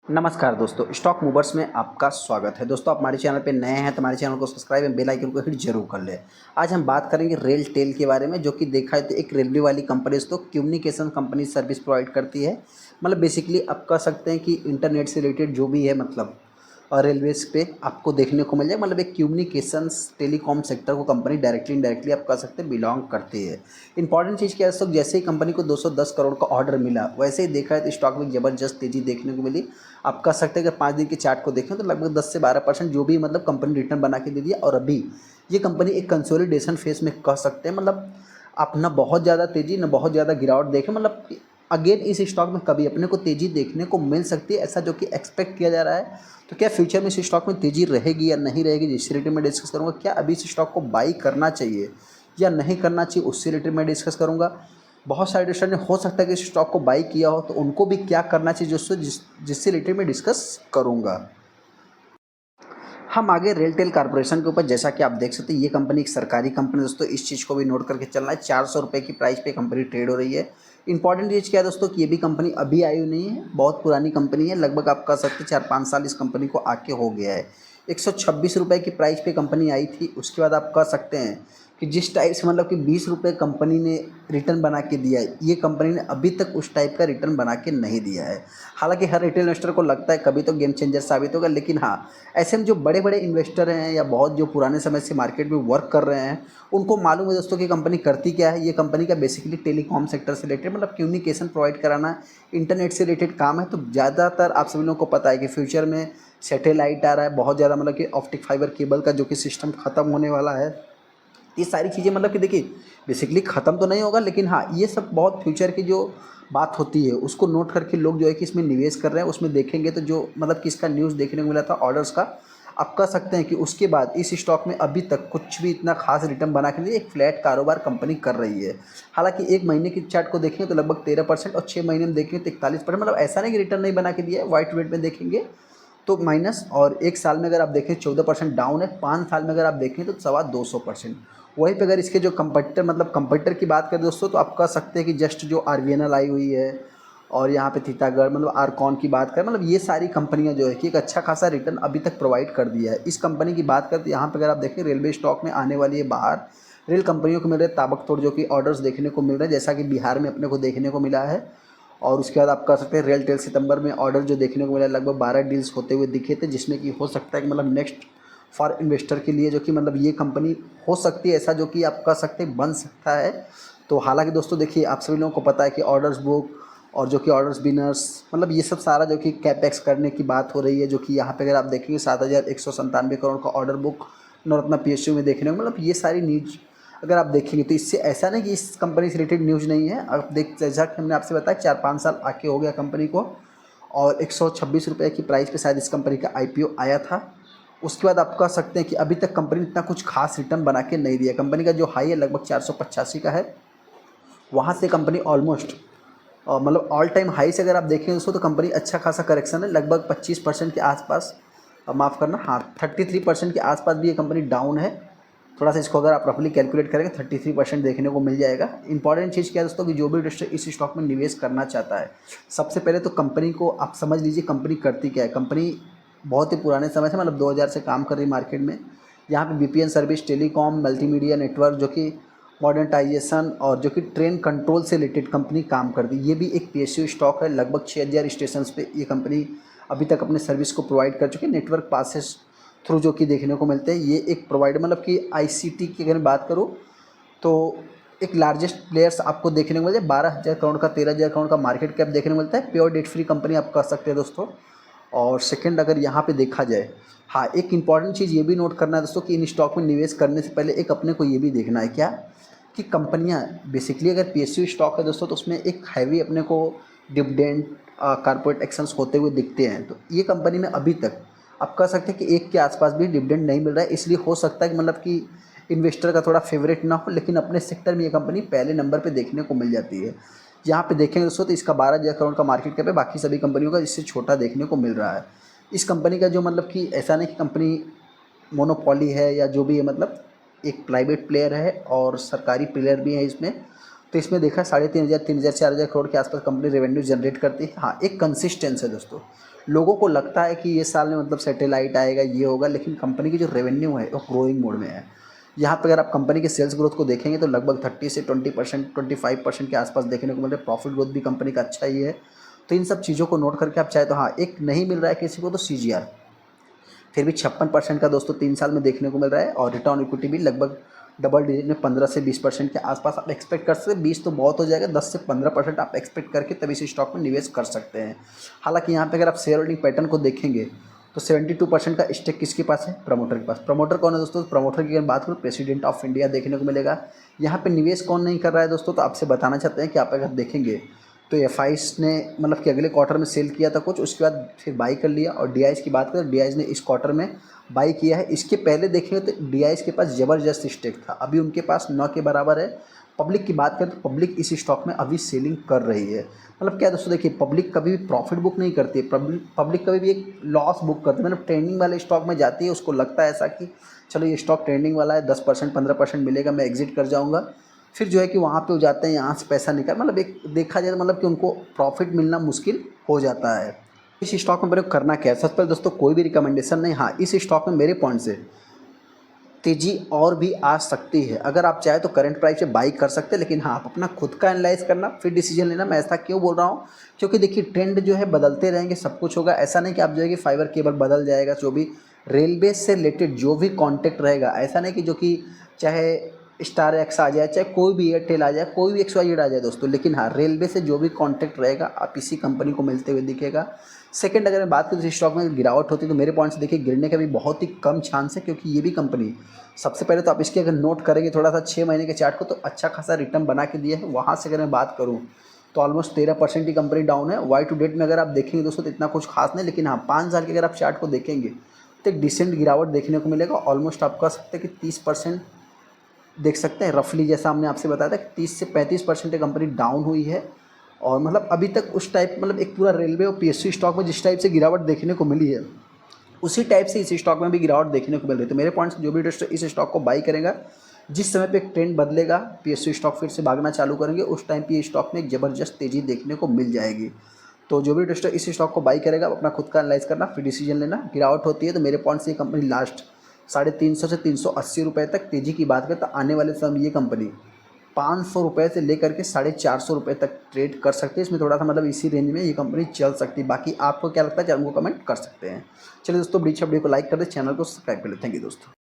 नमस्कार दोस्तों, stock movers में आपका स्वागत है। दोस्तों, आप हमारे चैनल पे नए हैं तो हमारे चैनल को सब्सक्राइब एंड बेल आइकन को हिट जरूर कर लें। आज हम बात करेंगे रेल टेल के बारे में, जो कि देखा है तो एक रेलवे वाली कंपनी दोस्तों कम्युनिकेशन कंपनी सर्विस प्रोवाइड करती है। मतलब बेसिकली आप कह सकते हैं कि इंटरनेट से रिलेटेड जो भी है, मतलब और रेलवेज़ पे आपको देखने को मिल जाए। मतलब एक कम्युनिकेशंस टेलीकॉम सेक्टर को कंपनी डायरेक्टली इनडायरेक्टली आप कह सकते हैं बिलोंग करती है। इंपॉर्टेंट चीज़ क्या है दोस्तों, जैसे ही कंपनी को 210 करोड़ का ऑर्डर मिला, वैसे ही देखा है तो स्टॉक में ज़बरदस्त तेज़ी देखने को मिली। आप कह सकते हैं कि 5 दिन के चार्ट को देखें तो लगभग 10 से 12% जो भी मतलब कंपनी रिटर्न बना के दे दिया। और अभी ये कंपनी एक कंसोलिडेशन फेज में कह सकते हैं। मतलब आप ना बहुत ज़्यादा तेज़ी ना बहुत ज़्यादा गिरावट देखें। मतलब अगेन इस स्टॉक में कभी अपने को तेज़ी देखने को मिल सकती है, ऐसा जो कि एक्सपेक्ट किया जा रहा है। तो क्या फ्यूचर में इस स्टॉक में तेज़ी रहेगी या नहीं रहेगी, जिससे रिलेटेड मैं डिस्कस करूँगा। क्या अभी इस स्टॉक को बाई करना चाहिए या नहीं करना चाहिए, उससे रिलेटेड मैं डिस्कस करूँगा। बहुत सारे इन्वेस्टर ने हो सकता है कि इस स्टॉक को बाई किया हो, तो उनको भी क्या करना चाहिए जिससे रिलेटेड मैं डिस्कस करूँगा। हम आगे रेलटेल कॉर्पोरेशन के ऊपर, जैसा कि आप देख सकते हैं ये कंपनी एक सरकारी कंपनी दोस्तों, इस चीज़ को भी नोट करके चलना है। 400 रुपये की प्राइस पे कंपनी ट्रेड हो रही है। इंपॉर्टेंट चीज़ क्या है दोस्तों कि ये भी कंपनी अभी आई हुई नहीं है, बहुत पुरानी कंपनी है। लगभग आप कह सकते हैं 4-5 साल इस कंपनी को आके हो गया है। 126 रुपये की प्राइस पे कंपनी आई थी। उसके बाद आप कह सकते हैं कि जिस टाइप से मतलब कि 20 रुपये कंपनी ने रिटर्न बना के दिया है, ये कंपनी ने अभी तक उस टाइप का रिटर्न बना के नहीं दिया है। हालांकि हर रिटेल इन्वेस्टर को लगता है कभी तो गेम चेंजर साबित होगा, लेकिन हाँ, ऐसे में जो बड़े बड़े इन्वेस्टर हैं या बहुत जो पुराने समय से मार्केट में वर्क कर रहे हैं, उनको मालूम है दोस्तों कि कंपनी करती क्या है। ये कंपनी का बेसिकली टेलीकॉम सेक्टर से रिलेटेड, मतलब कम्युनिकेशन प्रोवाइड कराना, इंटरनेट से रिलेटेड काम है। तो ज़्यादातर आप सभी लोगों को पता है कि फ्यूचर में सैटेलाइट आ रहा है, बहुत ज़्यादा मतलब कि ऑप्टिक फाइबर केबल का जो कि सिस्टम ख़त्म होने वाला है। ये सारी चीज़ें मतलब कि देखिए बेसिकली ख़त्म तो नहीं होगा, लेकिन हाँ, ये सब बहुत फ्यूचर की जो बात होती है उसको नोट करके लोग जो है कि इसमें निवेश कर रहे हैं। उसमें देखेंगे तो जो मतलब कि इसका न्यूज़ देखने को मिला था ऑर्डर्स का, आप कह सकते हैं कि उसके बाद इस स्टॉक में अभी तक कुछ भी इतना खास रिटर्न बना के नहीं, एक फ्लैट कारोबार कंपनी कर रही है। हालांकि एक महीने की चार्ट को देखेंगे तो लगभग 13% और 6 महीने में देखेंगे तो 41%। मतलब ऐसा नहीं कि रिटर्न नहीं बना के दिया है, वाइट रेट में देखेंगे तो माइनस। और एक साल में अगर आप देखें 14% डाउन है। 5 साल में अगर आप देखें तो 250%। वहीं पे अगर इसके जो कंपटीटर मतलब कंपटीटर की बात करें दोस्तों, तो आप कह सकते हैं कि जस्ट जो आरवीएनएल आई हुई है और यहाँ पे तीतागढ़ मतलब आरकॉन की बात करें, मतलब ये सारी कंपनियां जो है कि एक अच्छा खासा रिटर्न अभी तक प्रोवाइड कर दिया है। इस कंपनी की बात करते यहाँ पे अगर आप देखें रेलवे स्टॉक में आने वाली है बाहर, रेल कंपनियों को मिल रहे ताबड़तोड़ जो कि ऑर्डर्स देखने को मिल रहे हैं, जैसा कि बिहार में अपने को देखने को मिला है। और उसके बाद आप कह सकते हैं रेल टेल सितंबर में ऑर्डर जो देखने को मिला, लगभग 12 डील्स होते हुए दिखे थे, जिसमें कि हो सकता है कि मतलब नेक्स्ट फॉर इन्वेस्टर के लिए जो कि मतलब ये कंपनी हो सकती है ऐसा जो कि आप कह सकते हैं बन सकता है। तो हालांकि दोस्तों देखिए, आप सभी लोगों को पता है कि ऑर्डर्स बुक और जो कि ऑर्डर्स बिनर्स, मतलब ये सब सारा जो कि कैपेक्स करने की बात हो रही है, जो कि यहाँ पे अगर आप देखेंगे 7,197 करोड़ का ऑर्डर बुक नवरत्ना पीएसयू में देखने को, मतलब ये सारी न्यूज अगर आप देखेंगे तो इससे ऐसा नहीं कि इस कंपनी से रिलेटेड न्यूज़ नहीं है। आप देख, जैसा कि हमने आपसे बताया 4-5 साल आके हो गया कंपनी को, और 126 रुपये की प्राइस पे शायद इस कंपनी का आईपीओ आया था। उसके बाद आप कह सकते हैं कि अभी तक कंपनी इतना कुछ खास रिटर्न बना के नहीं दिया। कंपनी का जो हाई है लगभग 485 का है, वहाँ से कंपनी ऑलमोस्ट मतलब ऑल टाइम हाई से अगर आप देखें दोस्तों तो कंपनी अच्छा खासा करेक्शन है, लगभग 25% के आसपास। माफ़ करना, हाँ 33% के आसपास भी ये कंपनी डाउन है। थोड़ा सा इसको अगर आप रफली कैलकुलेट करेंगे 33% देखने को मिल जाएगा। इंपॉर्टेंट चीज़ क्या है दोस्तों कि जो भी इन्वेस्टर इस स्टॉक में निवेश करना चाहता है, सबसे पहले तो कंपनी को आप समझ लीजिए कंपनी करती क्या है। कंपनी बहुत ही पुराने समय से मतलब 2000 से काम कर रही है मार्केट में। यहाँ पे VPN service, telecom, multimedia network, जो कि मॉडर्नाइजेशन और जो कि ट्रेन कंट्रोल से रिलेटेड कंपनी काम करती है। ये भी एक पीएसयू स्टॉक है। लगभग 6000 स्टेशन पे ये कंपनी अभी तक अपने सर्विस को प्रोवाइड कर चुकी है, नेटवर्क पासेस थ्रू जो कि देखने को मिलते हैं। ये एक प्रोवाइडर मतलब कि आईसीटी की अगर बात करूँ तो एक लार्जेस्ट प्लेयर्स आपको देखने को मिलते हैं। 12,000 करोड़ का, 13,000 करोड़ का मार्केट कैप देखने को मिलता है। प्योर डेट फ्री कंपनी आप कह सकते हैं दोस्तों। और सेकंड अगर यहाँ पे देखा जाए, हाँ एक इंपॉर्टेंट चीज़ ये भी नोट करना है दोस्तों कि इन स्टॉक में निवेश करने से पहले एक अपने को ये भी देखना है क्या कि कंपनियां बेसिकली अगर पीएसयू स्टॉक है दोस्तों, तो उसमें एक हैवी अपने को डिविडेंड कारपोरेट एक्शंस होते हुए दिखते हैं। तो ये कंपनी में अभी तक आप कह सकते हैं कि एक के आसपास भी डिविडेंड नहीं मिल रहा है। इसलिए हो सकता है कि मतलब कि इन्वेस्टर का थोड़ा फेवरेट ना हो, लेकिन अपने सेक्टर में ये कंपनी पहले नंबर पे देखने को मिल जाती है। यहाँ पे देखेंगे दोस्तों तो इसका 12,000 करोड़ का मार्केट कैप है, बाकी सभी कंपनियों का इससे छोटा देखने को मिल रहा है। इस कंपनी का जो मतलब कि ऐसा नहीं कि कंपनी मोनोपोली है या जो भी है, मतलब एक प्राइवेट प्लेयर है और सरकारी प्लेयर भी है इसमें। तो इसमें देखा 3,500 3,000 4,000 करोड़ के आसपास कंपनी रेवेन्यू जनरेट करती है। हाँ, एक कंसिस्टेंस है दोस्तों। लोगों को लगता है कि ये साल में मतलब सैटेलाइट आएगा, ये होगा, लेकिन कंपनी की जो रेवेन्यू है वो ग्रोइंग मोड में है। यहाँ पर अगर आप कंपनी के सेल्स ग्रोथ को देखेंगे तो लगभग 30 से 20% 25% के आसपास देखने को मिल रहा है। प्रॉफिट ग्रोथ भी कंपनी का अच्छा ही है। तो इन सब चीज़ों को नोट करके आप चाहे तो हाँ, एक नहीं मिल रहा है किसी को तो CGR फिर भी 56% का दोस्तों 3 साल में देखने को मिल रहा है। और रिटर्न ऑन इक्विटी भी लगभग डबल डिजिट में 15 से 20% के आसपास आप एक्सपेक्ट कर सकते हैं। 20 तो बहुत हो जाएगा, 10 से 15% आप एक्सपेक्ट करके तभी इस स्टॉक में निवेश कर सकते हैं। हालांकि यहाँ पे अगर आप शेयर होल्डिंग पैटर्न को देखेंगे तो 72% का स्टेक किसके पास है? प्रमोटर के पास। प्रमोटर कौन है दोस्तों? प्रमोटर की अगर बात करूँ, प्रेसिडेंट ऑफ इंडिया देखने को मिलेगा। यहाँ पे निवेश कौन नहीं कर रहा है दोस्तों? तो आपसे बताना चाहते हैं कि आप अगर देखेंगे तो एफआईस ने मतलब कि अगले क्वार्टर में सेल किया था कुछ, उसके बाद फिर बाई कर लिया। और डीआईएस की बात करें, डीआईएस ने इस क्वार्टर में बाई किया है। इसके पहले देखेंगे तो डीआईएस के पास ज़बरदस्त स्टेक था, अभी उनके पास 9 के बराबर है। पब्लिक की बात करें तो पब्लिक इस स्टॉक में अभी सेलिंग कर रही है। मतलब क्या दोस्तों, देखिए पब्लिक कभी भी प्रॉफिट बुक नहीं करती है, पब्लिक कभी भी एक लॉस बुक करती है। मतलब ट्रेंडिंग वाले स्टॉक में जाती है, उसको लगता है ऐसा कि चलो ये स्टॉक ट्रेंडिंग वाला है, 10% 15% मिलेगा, मैं एग्जिट कर जाऊँगा। फिर जो है कि वहाँ पे वो जाते हैं, यहाँ से पैसा निकाल, मतलब एक देखा जाए तो मतलब कि उनको प्रॉफिट मिलना मुश्किल हो जाता है। इस स्टॉक में मेरे को करना क्या है? सबसे पहले दोस्तों कोई भी रिकमेंडेशन नहीं। हाँ, इस स्टॉक में मेरे पॉइंट से तेज़ी और भी आ सकती है। अगर आप चाहे तो करंट प्राइस से बाई कर सकते हैं, लेकिन हाँ, आप अपना खुद का एनालाइज करना फिर डिसीजन लेना। मैं ऐसा क्यों बोल रहा हूँ? क्योंकि देखिए ट्रेंड जो है बदलते रहेंगे, सब कुछ होगा। ऐसा नहीं कि आप जो है कि फाइबर केबल बदल जाएगा। जो भी रेलवे से रिलेटेड जो भी कॉन्टैक्ट रहेगा, ऐसा नहीं कि जो कि चाहे स्टार एक्स आ जाए, चाहे कोई भी एयरटेल आ जाए, कोई भी XYZ आ जाए दोस्तों, लेकिन हाँ, रेलवे से जो भी कॉन्टैक्ट रहेगा आप इसी कंपनी को मिलते हुए दिखेगा। सेकंड, अगर मैं बात करूँ तो स्टॉक में गिरावट होती है तो मेरे पॉइंट से देखिए गिरने का भी बहुत ही कम चांस है, क्योंकि ये भी कंपनी सबसे पहले तो आप इसकी अगर नोट करेंगे थोड़ा सा 6 महीने के चार्ट को, तो अच्छा खासा रिटर्न बना के दिया है। वहाँ से अगर मैं बात करूँ तो ऑलमोस्ट 13% की कंपनी डाउन है। वाई टू डेट में अगर आप देखेंगे दोस्तों तो इतना कुछ खास नहीं, लेकिन हाँ 5 साल के अगर आप चार्ट को देखेंगे तो एक डिसेंट गिरावट देखने को मिलेगा। ऑलमोस्ट आप कह सकते हैं कि 30% देख सकते हैं रफली, जैसा हमने आपसे बताया था कि 30 से 35% कंपनी डाउन हुई है। और मतलब अभी तक उस टाइप मतलब एक पूरा रेलवे और PSU स्टॉक में जिस टाइप से गिरावट देखने को मिली है, उसी टाइप से इस स्टॉक में भी गिरावट देखने को मिल रही है। तो मेरे पॉइंट से जो भी इन्वेस्टर इस स्टॉक को बाई करेगा, जिस समय पे एक ट्रेंड बदलेगा, PSU स्टॉक फिर से भागना चालू करेंगे, उस टाइम पे ये स्टॉक में एक ज़बरदस्त तेज़ी देखने को मिल जाएगी। तो जो भी इन्वेस्टर इस स्टॉक को बाई करेगा, अपना खुद का एनालाइज करना फिर डिसीजन लेना। गिरावट होती है तो मेरे पॉइंट से ये कंपनी लास्ट 350 से 380 रुपये तक तेज़ी की बात करें तो आने वाले समय ये कंपनी 500 रुपये से लेकर के 450 रुपये तक ट्रेड कर सकते हैं। इसमें थोड़ा सा मतलब इसी रेंज में ये कंपनी चल सकती है। बाकी आपको क्या लगता है, चैनल को कमेंट कर सकते हैं। चलिए दोस्तों, वीडियो को लाइक कर दे, चैनल को सब्सक्राइब कर ले। थैंक यू दोस्तों।